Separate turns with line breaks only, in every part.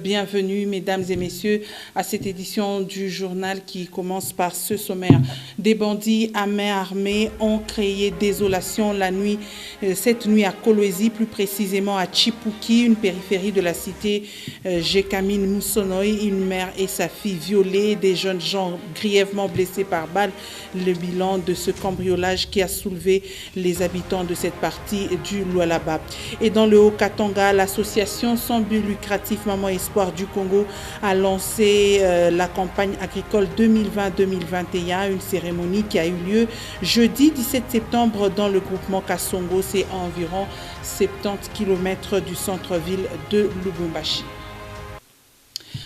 bienvenue mesdames et messieurs à cette édition du journal qui commence par ce sommaire. Des bandits à main armée ont créé désolation cette nuit à Kolwezi, plus précisément à Chipuki, une périphérie de la cité Jekamine Moussonoy. Une mère et sa fille violées, des jeunes gens grièvement blessés par balle. Le bilan de ce cambriolage qui a soulevé les habitants de cette partie du Lualaba. Et dans le Haut-Katanga, l'association sans but lucratif Maman Espoir du Congo a lancé la campagne agricole 2020-2021, une cérémonie qui a eu lieu jeudi 17 septembre dans le groupement Kassongo, c'est à environ 70 km du centre-ville de Lubumbashi.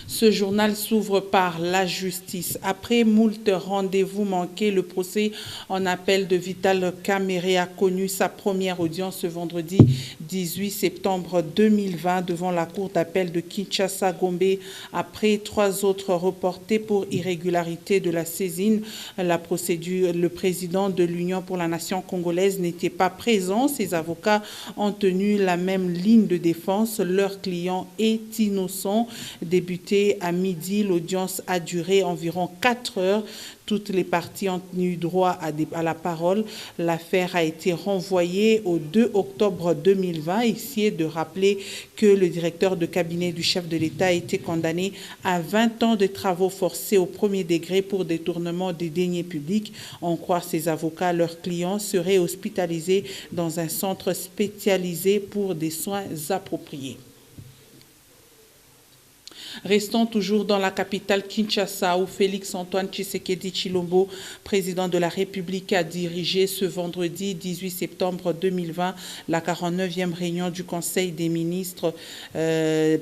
Ce journal s'ouvre par la justice. Après moult rendez-vous manqués, le procès en appel de Vital Kamerhe a connu sa première audience ce vendredi 18 septembre 2020 devant la cour d'appel de Kinshasa-Gombe. Après 3 autres reportés pour irrégularité de la saisine, la procédure, le président de l'Union pour la nation congolaise n'était pas présent. Ses avocats ont tenu la même ligne de défense. Leur client est innocent. Débuté à midi, l'audience a duré environ 4 heures. Toutes les parties ont eu droit à la parole. L'affaire a été renvoyée au 2 octobre 2020. Ici est de rappeler que le directeur de cabinet du chef de l'État a été condamné à 20 ans de travaux forcés au premier degré pour détournement des deniers publics. En croire ses avocats, leurs clients seraient hospitalisés dans un centre spécialisé pour des soins appropriés. Restons toujours dans la capitale Kinshasa où Félix-Antoine Tshisekedi Tshilombo, président de la République, a dirigé ce vendredi 18 septembre 2020 la 49e réunion du Conseil des ministres.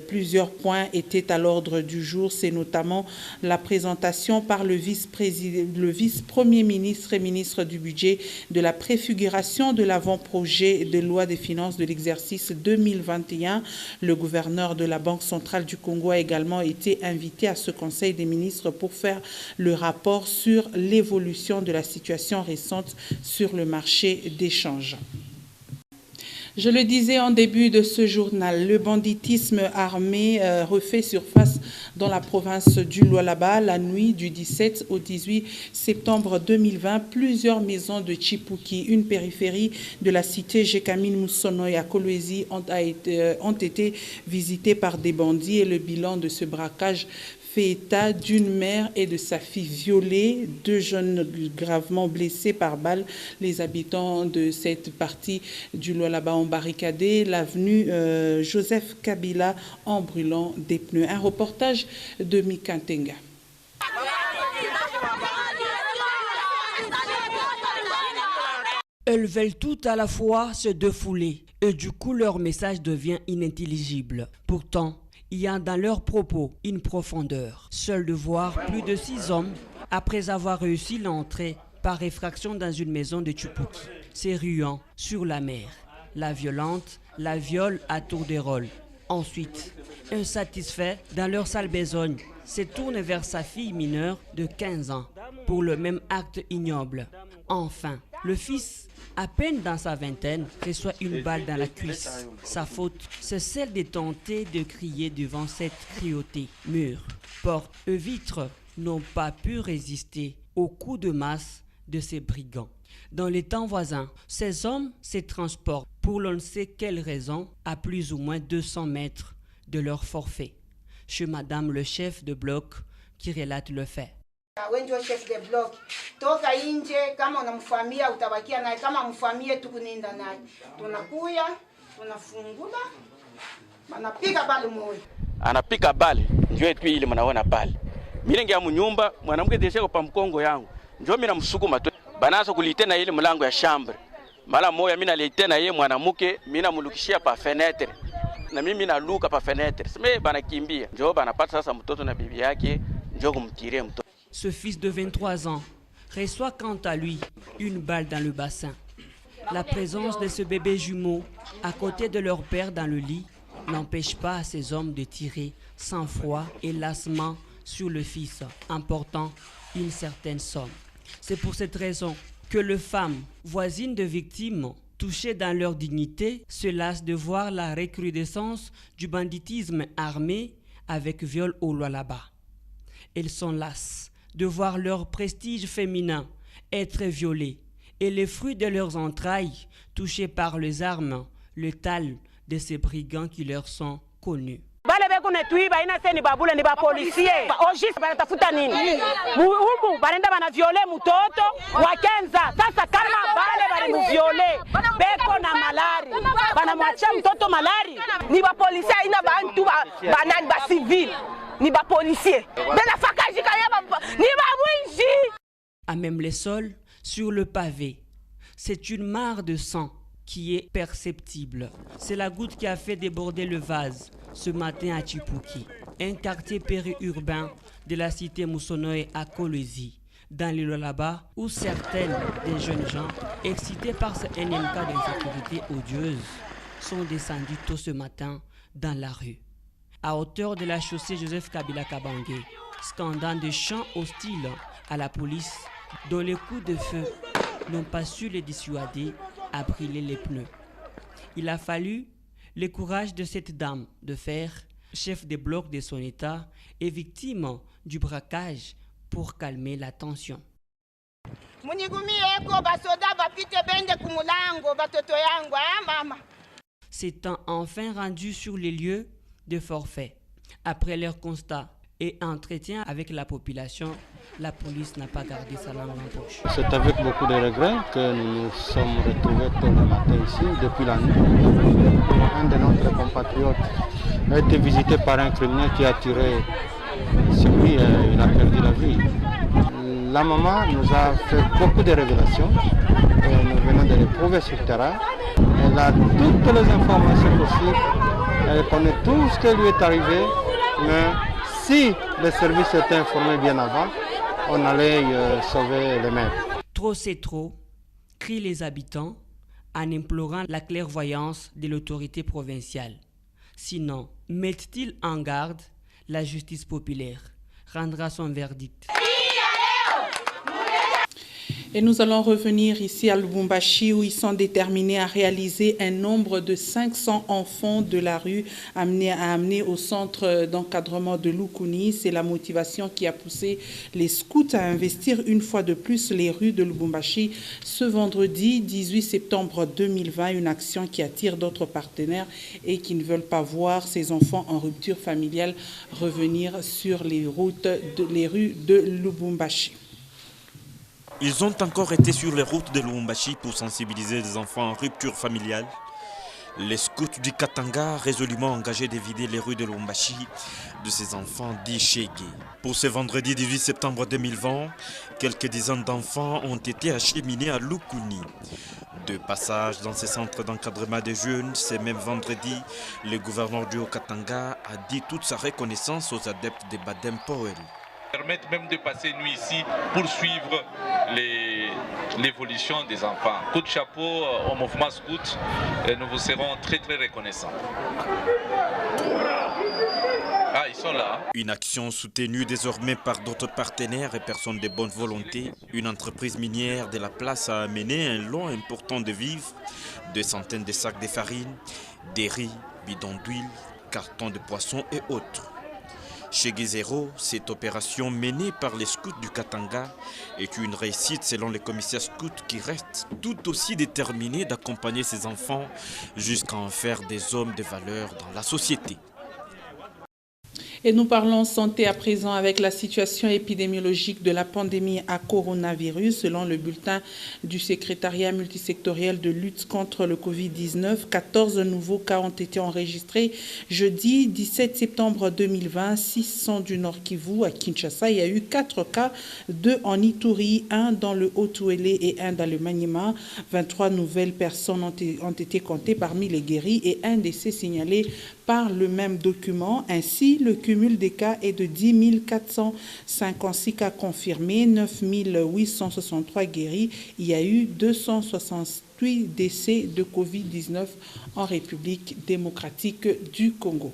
Plusieurs points étaient à l'ordre du jour. C'est notamment la présentation par le vice-premier ministre et ministre du budget de la préfiguration de l'avant-projet de loi des finances de l'exercice 2021. Le gouverneur de la Banque centrale du Congo a également été invité à ce Conseil des ministres pour faire le rapport sur l'évolution de la situation récente sur le marché d'échange. Je le disais en début de ce journal, le banditisme armé refait surface dans la province du Lualaba. La nuit du 17 au 18 septembre 2020, plusieurs maisons de Chipuki, une périphérie de la cité Jekamine Moussonoy à Kolwezi, ont été visitées par des bandits et le bilan de ce braquage fait état d'une mère et de sa fille violées, 2 jeunes gravement blessés par balle. Les habitants de cette partie du Lualaba ont barricadé l'avenue Joseph Kabila en brûlant des pneus. Un reportage de Mikantenga.
Elles veulent tout à la fois se défouler et du coup leur message devient inintelligible. Pourtant, il y a dans leurs propos une profondeur. Seul de voir plus de 6 hommes après avoir réussi l'entrée par effraction dans une maison de Chipuki, s'éruant sur la mer. La violente la viole à tour de rôle. Ensuite, insatisfait dans leur sale besogne, se tourne vers sa fille mineure de 15 ans pour le même acte ignoble. Enfin, le fils, à peine dans sa vingtaine, reçoit une balle dans la cuisse. Sa faute, c'est celle de tenter de crier devant cette cruauté. Murs, portes et vitres n'ont pas pu résister aux coups de masse de ces brigands. Dans les temps voisins, ces hommes se transportent pour l'on ne sait quelle raison à plus ou moins 200 mètres de leur forfait. Chez Madame le chef de bloc qui relate le fait.
Wenjo chef de bloc toka nje kama unamfamia utabakia naye kama mfamie tukuninda naye tunakuya tunafungula anapika bali moyo
anapika bali njoo tu ile mnaona pale mimi ngia mnyumba mwanamke deseko pa mkongo yangu njoo mimi namsukuma tu banaanza kulitena ile mlango ya chambre mara moja mimi nalitena yeye mwanamke mimi namulukishia pa fenêtre na mimi naluka pa fenêtre sema banakimbia njoo banapata sasa mtoto na bibi yake njoo kumtiria mtoto.
Ce fils de 23 ans reçoit quant à lui une balle dans le bassin. La présence de ce bébé jumeau à côté de leur père dans le lit n'empêche pas ces hommes de tirer sans froid et lassement sur le fils, emportant une certaine somme. C'est pour cette raison que les femmes voisines de victimes touchées dans leur dignité se lassent de voir la recrudescence du banditisme armé avec viol au Lualaba. Elles sont lasses de voir leur prestige féminin être violé et les fruits de leurs entrailles touchés par les armes létales de ces brigands qui leur sont connus.
Bale beko netuiba ina seni babula ni ba policier ojis banatafuta nini humu barenda bana viole mutoto wa Kenza. Sasa kama bale bali mu viole beko na malari bana mwacha mtoto malari ni ba policier ina bantu banani ba civil ni ba policier bena fakaji kaya ni ba winji.
À même les sols, sur le pavé, c'est une mare de sang qui est perceptible. C'est la goutte qui a fait déborder le vase ce matin à Chipuki, un quartier périurbain de la cité Moussonoé à Kolwezi, dans le Lualaba, où certaines des jeunes gens, excités par ce énième cas d'insécurité odieuse, sont descendus tôt ce matin dans la rue. À hauteur de la chaussée Joseph Kabila Kabange, scandant des chants hostiles à la police, dont les coups de feu n'ont pas su les dissuader à brûler les pneus. Il a fallu le courage de cette dame de fer, chef des blocs de son état et victime du braquage pour calmer la tension. S'étant enfin rendu sur les lieux de forfait, après leur constat et entretien avec la population, la police n'a pas gardé sa langue en poche.
C'est avec beaucoup de regrets que nous nous sommes retrouvés tôt le matin ici, depuis la nuit. Un de nos compatriotes a été visité par un criminel qui a tiré sur lui et il a perdu la vie. La maman nous a fait beaucoup de révélations et nous venons de les prouver sur le terrain. Elle a toutes les informations possibles, elle connaît tout ce qui lui est arrivé, mais si les services étaient informés bien avant, on allait sauver les mères.
Trop c'est trop, crient les habitants en implorant la clairvoyance de l'autorité provinciale. Sinon, mettent-ils en garde, la justice populaire rendra son verdict.
Et nous allons revenir ici à Lubumbashi où ils sont déterminés à réaliser un nombre de 500 enfants de la rue à amener au centre d'encadrement de Lukuni. C'est la motivation qui a poussé les scouts à investir une fois de plus les rues de Lubumbashi ce vendredi 18 septembre 2020. Une action qui attire d'autres partenaires et qui ne veulent pas voir ces enfants en rupture familiale revenir sur les rues de Lubumbashi.
Ils ont encore été sur les routes de Lubumbashi pour sensibiliser les enfants en rupture familiale. Les scouts du Katanga, résolument engagés de vider les rues de Lubumbashi de ces enfants dits chégués. Pour ce vendredi 18 septembre 2020, quelques dizaines d'enfants ont été acheminés à Lukuni. De passage dans ces centres d'encadrement des jeunes, ce même vendredi, le gouverneur du Haut-Katanga a dit toute sa reconnaissance aux adeptes de Badem Powell.
Permettre même de passer une nuit ici pour suivre l'évolution des enfants. Coup de chapeau au mouvement scout, nous vous serons très reconnaissants. Ah, ils sont là.
Une action soutenue désormais par d'autres partenaires et personnes de bonne volonté. Une entreprise minière de la place a amené un lot important de vivres, des centaines de sacs de farine, des riz, bidons d'huile, cartons de poissons et autres. Chez Guézero, cette opération menée par les scouts du Katanga est une réussite selon les commissaires scouts qui restent tout aussi déterminés d'accompagner ces enfants jusqu'à en faire des hommes de valeur dans la société.
Et nous parlons santé à présent avec la situation épidémiologique de la pandémie à coronavirus. Selon le bulletin du secrétariat multisectoriel de lutte contre le Covid-19, 14 nouveaux cas ont été enregistrés jeudi 17 septembre 2020. 6 sont du Nord Kivu à Kinshasa. Il y a eu 4 cas, 2 en Ituri, 1 dans le Haut-Ouélé et 1 dans le Maniema. 23 nouvelles personnes ont été comptées parmi les guéris et un décès signalé par le même document. Ainsi, le cumul des cas est de 10 456 cas confirmés, 9 863 guéris. Il y a eu 268 décès de Covid-19 en République démocratique du Congo.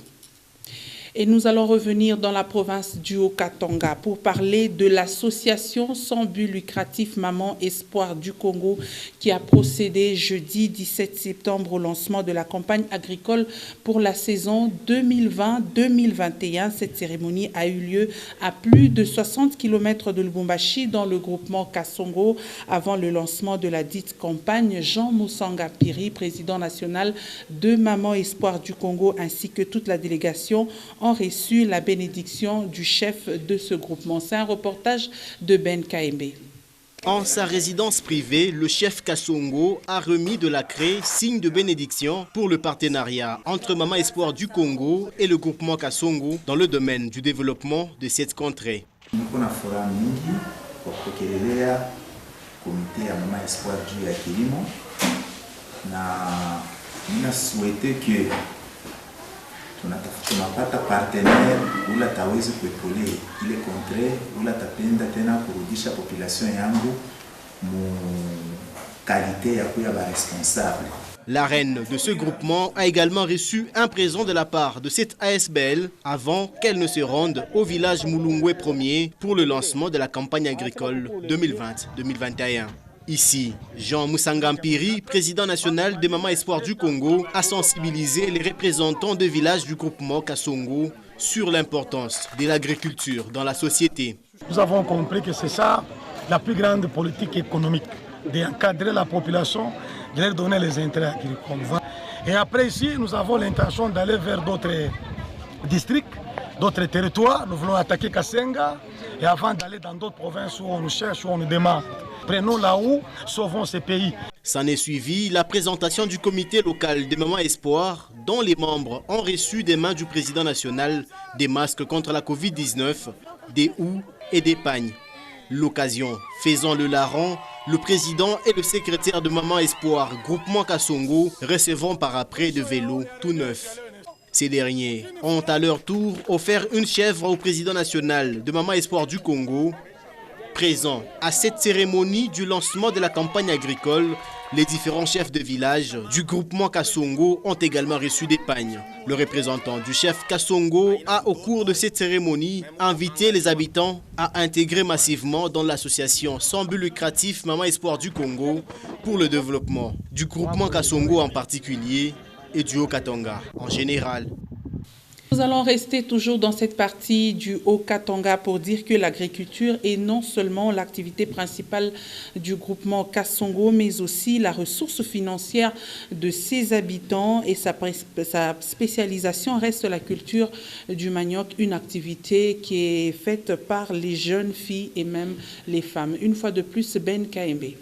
Et nous allons revenir dans la province du Haut-Katanga pour parler de l'association sans but lucratif Maman Espoir du Congo qui a procédé jeudi 17 septembre au lancement de la campagne agricole pour la saison 2020-2021. Cette cérémonie a eu lieu à plus de 60 km de Lubumbashi dans le groupement Kasongo. Avant le lancement de la dite campagne, Jean Musanga Piri, président national de Maman Espoir du Congo, ainsi que toute la délégation ont reçu la bénédiction du chef de ce groupement. C'est un reportage de Ben Kaembe.
En sa résidence privée, le chef Kasongo a remis de la craie, signe de bénédiction pour le partenariat entre Maman Espoir du Congo et le groupement Kasongo dans le domaine du développement de cette contrée.
tunapata partenaire ula tawezi kuepole ile kontre ula tapenda tena kurudisha population yangu mu qualité ya kuya ba responsable.
La reine de ce groupement a également reçu un présent de la part de cette ASBL avant qu'elle ne se rende au village Mulungwe 1er pour le lancement de la campagne agricole 2020-2021. Ici, Jean Musanga Mpiri, président national de Maman Espoir du Congo, a sensibilisé les représentants de villages du groupement Kasongo sur l'importance de l'agriculture dans la société.
Nous avons compris que c'est ça la plus grande politique économique, d'encadrer la population, de leur donner les intérêts agricoles. Et après ici, nous avons l'intention d'aller vers d'autres districts, d'autres territoires. Nous voulons attaquer Kasenga et avant d'aller dans d'autres provinces où on nous cherche, où on nous demande. Prenons là où, sauvons ces pays.
S'en est suivi la présentation du comité local des Maman Espoir, dont les membres ont reçu des mains du président national des masques contre la Covid-19, des houes et des pagnes. L'occasion faisant le larron, le président et le secrétaire de Maman Espoir, groupement Kasongo, recevront par après de vélos tout neufs. Ces derniers ont à leur tour offert une chèvre au président national de Maman Espoir du Congo. Présents à cette cérémonie du lancement de la campagne agricole, les différents chefs de village du groupement Kasongo ont également reçu des pagnes. Le représentant du chef Kasongo a, au cours de cette cérémonie, invité les habitants à intégrer massivement dans l'association sans but lucratif Maman Espoir du Congo pour le développement du groupement Kasongo en particulier et du Haut-Katanga en général.
Nous allons rester toujours dans cette partie du Haut-Katanga pour dire que l'agriculture est non seulement l'activité principale du groupement Kasongo, mais aussi la ressource financière de ses habitants et sa spécialisation reste la culture du manioc, une activité qui est faite par les jeunes filles et même les femmes. Une fois de plus, Ben Kaembe.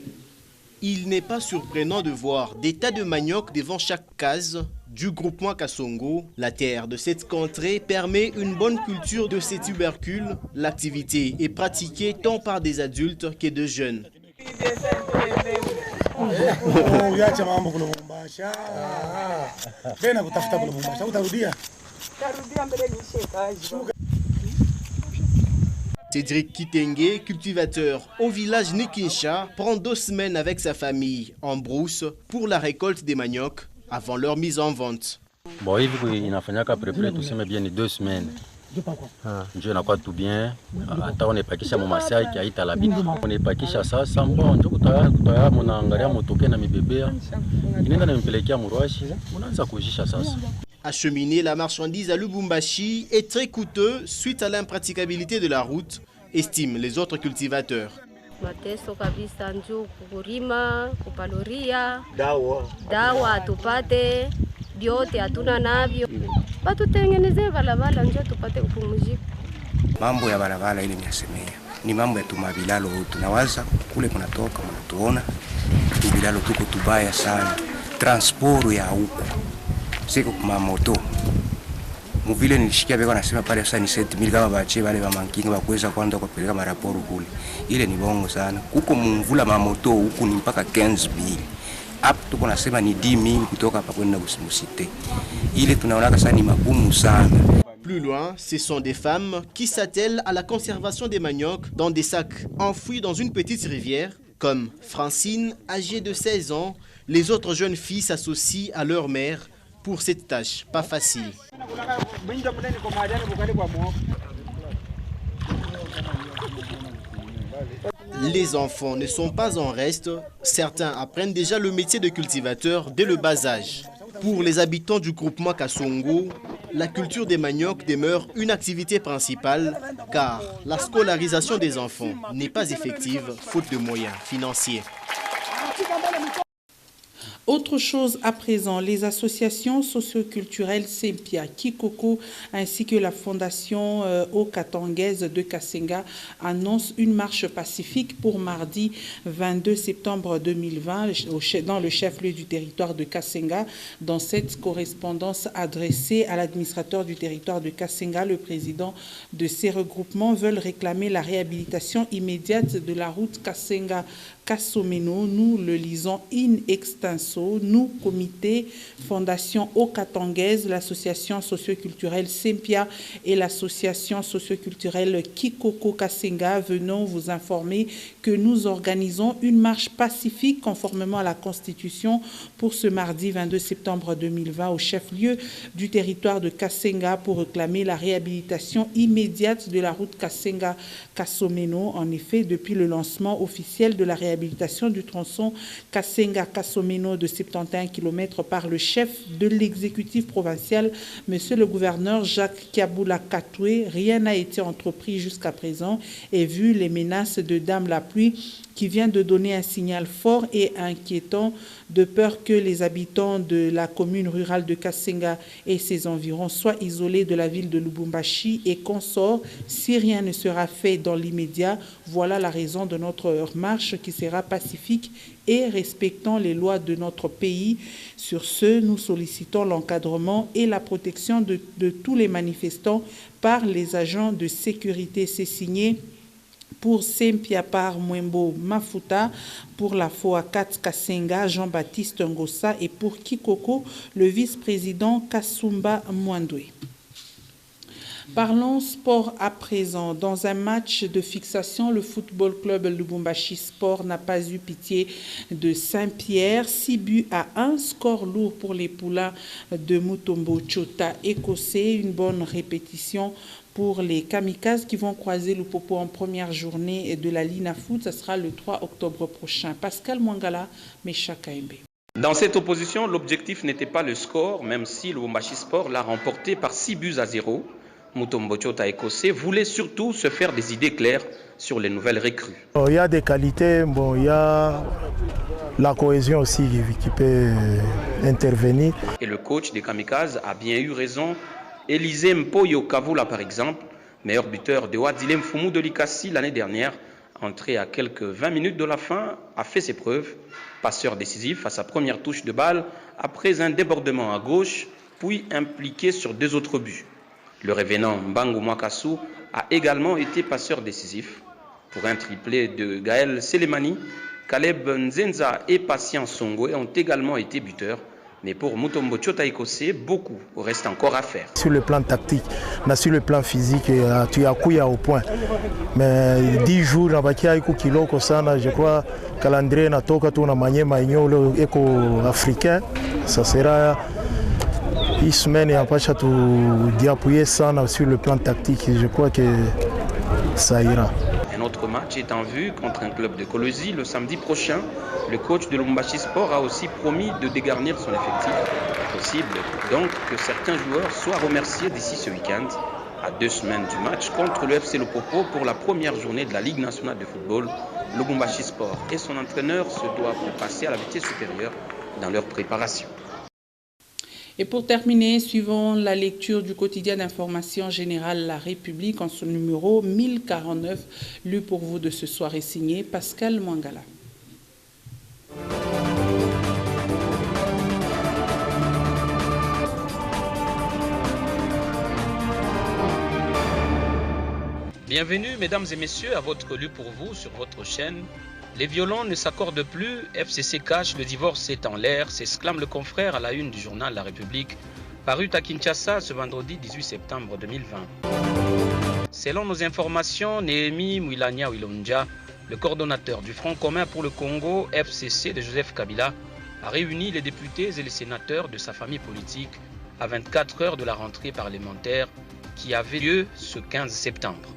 Il n'est pas surprenant de voir des tas de manioc devant chaque case du groupement Kasongo. La terre de cette contrée permet une bonne culture de ces tubercules. L'activité est pratiquée tant par des adultes que de jeunes. Cédric Kitenge, cultivateur au village Nikinsha, prend 2 semaines avec sa famille en brousse pour la récolte des maniocs avant leur mise en vente.
Bon, hivi inafanyaka prepare tuseme bien 2 semaines. Ndio inakuwa tu bien. Hata unepakisha mumasai kiaita la bini. Unepakisha sasa mbona ndio kutaya mnaangalia motoke na mibebea. Inaenda na mpelekea murwashi, unaanza kujisha sasa.
Acheminer la marchandise à Lubumbashi est très coûteux suite à l'impraticabilité de la route, estiment les autres cultivateurs.
Mateso kabisa njoo kulima, kupaloria, dawa tupate, biote hatuna navyo. Batutengenezee barabara njoo tupate kupumzika.
Mambo ya barabara ile niasemea. Ni mambo ya tumabilalo tunawaza kule kunatoka mnatuona. Tubilalo tuko tubaya sana. Transport ya huko. Siko kuma moto. Muvile nilishikia beko nasema pale sasa ni 7000 kama bache wale wa mankinga bakuweza kwenda kupeleka maraporo kule. Ile ni bongo sana. Huko mumvula mamoto huku ni mpaka 15000. Hapo tuko nasema ni 10000 kutoka hapa kwenda Busimusite. Ile tunaona sasa ni magumu sana.
Plus loin, ce sont des femmes qui s'attellent à la conservation des maniocs dans des sacs enfouis dans une petite rivière, comme Francine, âgée de 16 ans. Les autres jeunes filles s'associent à leur mère pour cette tâche pas facile. Les enfants ne sont pas en reste. Certains apprennent déjà le métier de cultivateur dès le bas âge. Pour les habitants du groupement Kassongo, la culture des maniocs demeure une activité principale car la scolarisation des enfants n'est pas effective faute de moyens financiers.
Autre chose à présent, les associations socioculturelles Sempia, Kikoko ainsi que la fondation Okatangaise de Kasenga annoncent une marche pacifique pour mardi 22 septembre 2020 dans le chef-lieu du territoire de Kasenga. Dans cette correspondance adressée à l'administrateur du territoire de Kasenga, le président de ces regroupements veulent réclamer la réhabilitation immédiate de la route Kassomeno. Nous le lisons in extenso. Nous, comité, fondation Okatangaise, l'association socioculturelle Sempia et l'association socioculturelle Kikoko Kasenga, venons vous informer que nous organisons une marche pacifique conformément à la Constitution pour ce mardi 22 septembre 2020 au chef-lieu du territoire de Kasenga pour réclamer la réhabilitation immédiate de la route Kasenga-Kassomeno. En effet, depuis le lancement officiel de la réhabilitation du tronçon Kasenga-Kassomeno de 71 km par le chef de l'exécutif provincial, Monsieur le gouverneur Jacques Kiaboula Katoué, rien n'a été entrepris jusqu'à présent et vu les menaces de Dame la pluie qui vient de donner un signal fort et inquiétant de peur que les habitants de la commune rurale de Kasenga et ses environs soient isolés de la ville de Lubumbashi et consorts si rien ne sera fait dans l'immédiat. Voilà la raison de notre marche qui sera pacifique et respectant les lois de notre pays. Sur ce, nous sollicitons l'encadrement et la protection de tous les manifestants par les agents de sécurité. C'est signé pour Sempia par Mwembo Mafuta, pour la FOA4 Kasenga, Jean-Baptiste Ngossa et pour Kikoko, le vice-président Kasumba Mwandwe. Parlons sport à présent. Dans un match de fixation, le football club Lubumbashi Sport n'a pas eu pitié de Saint-Pierre. 6-1, score lourd pour les poulains de Mutombo Chota écossais. Une bonne répétition pour les kamikazes qui vont croiser le Popo en première journée de la Lina Foot. Ce sera le 3 octobre prochain. Pascal Mwangala, Mecha Kaembe.
Dans cette opposition, l'objectif n'était pas le score, même si le Lubumbashi Sport l'a remporté par 6-0. Mutombo Chota écossais voulait surtout se faire des idées claires sur les nouvelles recrues.
Il y a des qualités, bon, il y a la cohésion aussi qui peut intervenir.
Et le coach des kamikazes a bien eu raison. Élisée Mpoyo Kavula, par exemple, meilleur buteur de Wadilem Fumu de Likasi l'année dernière, entré à quelques 20 minutes de la fin, a fait ses preuves. Passeur décisif à sa première touche de balle après un débordement à gauche, puis impliqué sur 2 autres buts. Le revenant Mbangu Mwakasu a également été passeur décisif. Pour un triplé de Gaël Selemani, Caleb Nzenza et Patient Songwe ont également été buteurs. Mais pour Mutombo Chota écossais, beaucoup reste encore à faire.
Sur le plan tactique, sur le plan physique, tu as couillé au point. Mais 10 jours, je crois, calendrier natoka tu na manyema inyolo éco-africain, ça sera une semaine et après ça tu appuyer sana sur le plan tactique. Je crois que ça ira.
Un autre match est en vue contre un club de Kolwezi le samedi prochain. Le coach de Lubumbashi Sport a aussi promis de dégarnir son effectif. Possible donc que certains joueurs soient remerciés d'ici ce week-end. À 2 semaines du match contre le FC Lopopo pour la première journée de la Ligue nationale de football, Lubumbashi Sport et son entraîneur se doivent passer à la vitesse supérieure dans leur préparation.
Et pour terminer, suivons la lecture du quotidien d'information générale La République en son numéro 1049, lu pour vous de ce soir et signé Pascal Mwangala.
Bienvenue mesdames et messieurs à votre lu pour vous sur votre chaîne. Les violons ne s'accordent plus, FCC cache, le divorce est en l'air, s'exclame le confrère à la une du journal La République, paru à Kinshasa ce vendredi 18 septembre 2020. Selon nos informations, Néhémie Mwilania Wilonja, le coordonnateur du Front commun pour le Congo, FCC de Joseph Kabila, a réuni les députés et les sénateurs de sa famille politique à 24 heures de la rentrée parlementaire qui avait lieu ce 15 septembre.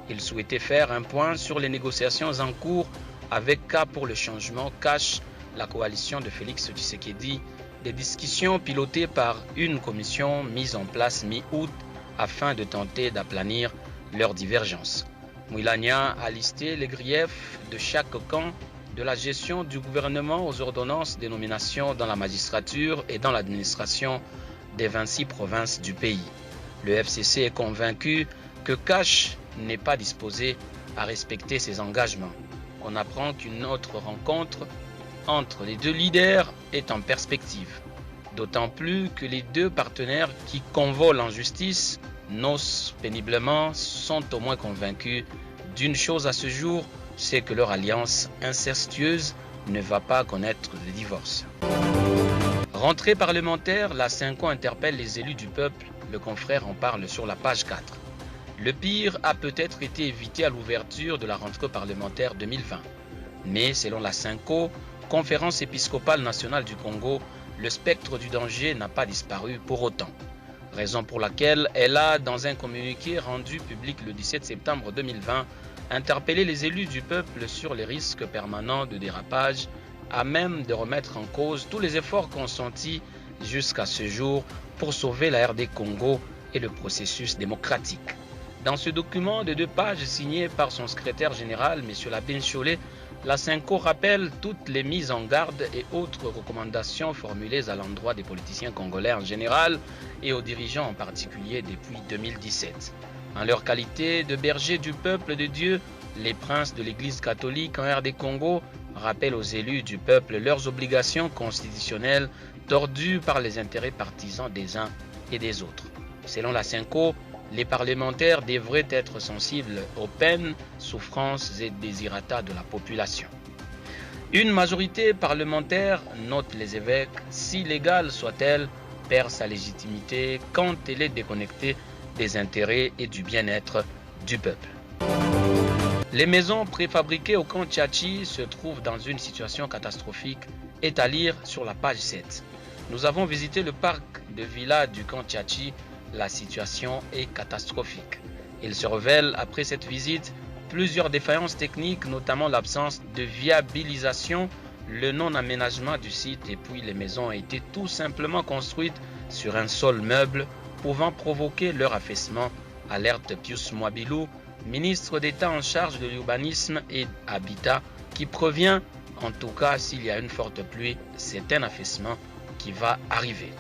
Il souhaitait faire un point sur les négociations en cours avec Cap pour le changement CACH, la coalition de Félix Tshisekedi, des discussions pilotées par une commission mise en place mi-août afin de tenter d'aplanir leurs divergences. Mouilania a listé les griefs de chaque camp, de la gestion du gouvernement aux ordonnances des nominations dans la magistrature et dans l'administration des 26 provinces du pays. Le FCC est convaincu que CACH n'est pas disposé à respecter ses engagements. On apprend qu'une autre rencontre entre les deux leaders est en perspective. D'autant plus que les deux partenaires qui convolent en justice, nocent péniblement, sont au moins convaincus d'une chose à ce jour, c'est que leur alliance incestueuse ne va pas connaître de divorce. Rentrée parlementaire, la Cinco interpelle les élus du peuple. Le confrère en parle sur la page 4. Le pire a peut-être été évité à l'ouverture de la rentrée parlementaire 2020. Mais selon la Cinco, Conférence épiscopale nationale du Congo, le spectre du danger n'a pas disparu pour autant. Raison pour laquelle elle a, dans un communiqué rendu public le 17 septembre 2020, interpellé les élus du peuple sur les risques permanents de dérapage, à même de remettre en cause tous les efforts consentis jusqu'à ce jour pour sauver la RD Congo et le processus démocratique. Dans ce document de 2 pages signé par son secrétaire général, M. Labin Cholé, la Cinco rappelle toutes les mises en garde et autres recommandations formulées à l'endroit des politiciens congolais en général et aux dirigeants en particulier depuis 2017. En leur qualité de bergers du peuple de Dieu, les princes de l'Église catholique en RD Congo rappellent aux élus du peuple leurs obligations constitutionnelles tordues par les intérêts partisans des uns et des autres. Selon la Cinco, les parlementaires devraient être sensibles aux peines, souffrances et désirata de la population. Une majorité parlementaire, notent les évêques, si légale soit-elle, perd sa légitimité quand elle est déconnectée des intérêts et du bien-être du peuple. Les maisons préfabriquées au camp Tchachi se trouvent dans une situation catastrophique, est à lire sur la page 7. Nous avons visité le parc de villa du camp Tchachi. La situation est catastrophique. Il se révèle après cette visite plusieurs défaillances techniques, notamment l'absence de viabilisation, le non-aménagement du site et puis les maisons ont été tout simplement construites sur un sol meuble pouvant provoquer leur affaissement, alerte Pius Mwabilou, ministre d'État en charge de l'urbanisme et habitat, qui prévient, en tout cas s'il y a une forte pluie, c'est un affaissement qui va arriver.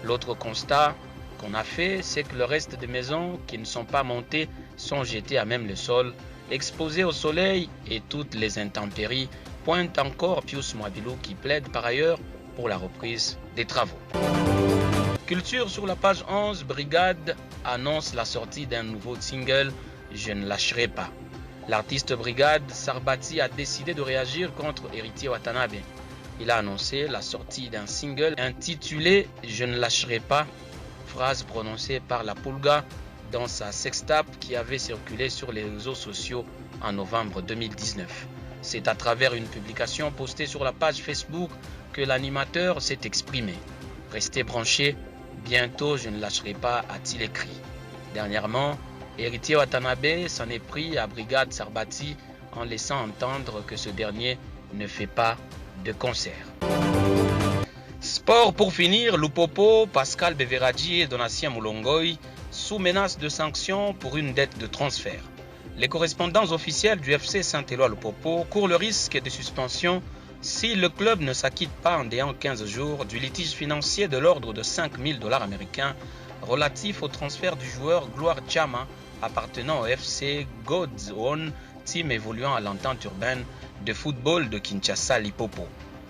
L'autre constat qu'on a fait, c'est que le reste des maisons qui ne sont pas montées sont jetées à même le sol, exposées au soleil et toutes les intempéries, pointe encore Pius Mwabilou qui plaide par ailleurs pour la reprise des travaux. Culture sur la page 11, Brigade annonce la sortie d'un nouveau single « Je ne lâcherai pas ». L'artiste Brigade Sarbati a décidé de réagir contre Héritier Watanabe. Il a annoncé la sortie d'un single intitulé « Je ne lâcherai pas », phrase prononcée par la Pulga dans sa sextape qui avait circulé sur les réseaux sociaux en novembre 2019. C'est à travers une publication postée sur la page Facebook que l'animateur s'est exprimé. Restez branchés, bientôt je ne lâcherai pas, a-t-il écrit. Dernièrement, Héritier Watanabe s'en est pris à Brigade Sarbati en laissant entendre que ce dernier ne fait pas de concert. Sport pour finir, Lupopo, Pascal Beveradji et Donatien Moulongoy sous menace de sanctions pour une dette de transfert. Les correspondants officiels du FC Saint-Éloi Lupopo courent le risque de suspension si le club ne s'acquitte pas en déant 15 jours du litige financier de l'ordre de 5 000 $ américains relatif au transfert du joueur Gloire Chama appartenant au FC God's Own, team évoluant à l'entente urbaine de football de Kinshasa Lipopo.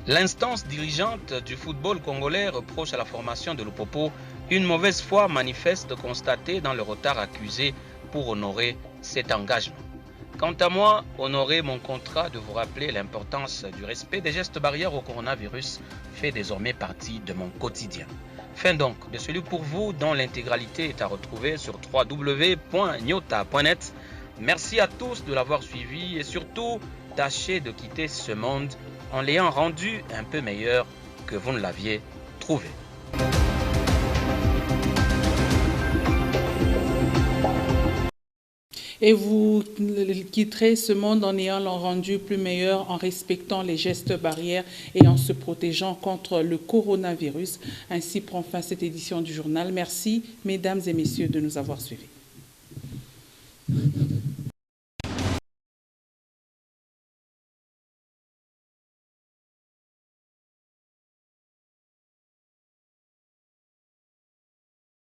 L'instance dirigeante du football congolais reproche à la formation de Lupopo une mauvaise foi manifeste constatée dans le retard accusé pour honorer cet engagement. Quant à moi, honorer mon contrat de vous rappeler l'importance du respect des gestes barrières au coronavirus fait désormais partie de mon quotidien. Fin donc de celui pour vous dont l'intégralité est à retrouver sur www.nyota.net. Merci à tous de l'avoir suivi et surtout, tâchez de quitter ce monde en l'ayant rendu un peu meilleur que vous ne l'aviez trouvé.
Et vous quitterez ce monde en ayant le rendu plus meilleur, en respectant les gestes barrières et en se protégeant contre le coronavirus. Ainsi prend fin cette édition du journal. Merci, mesdames et messieurs, de nous avoir suivis.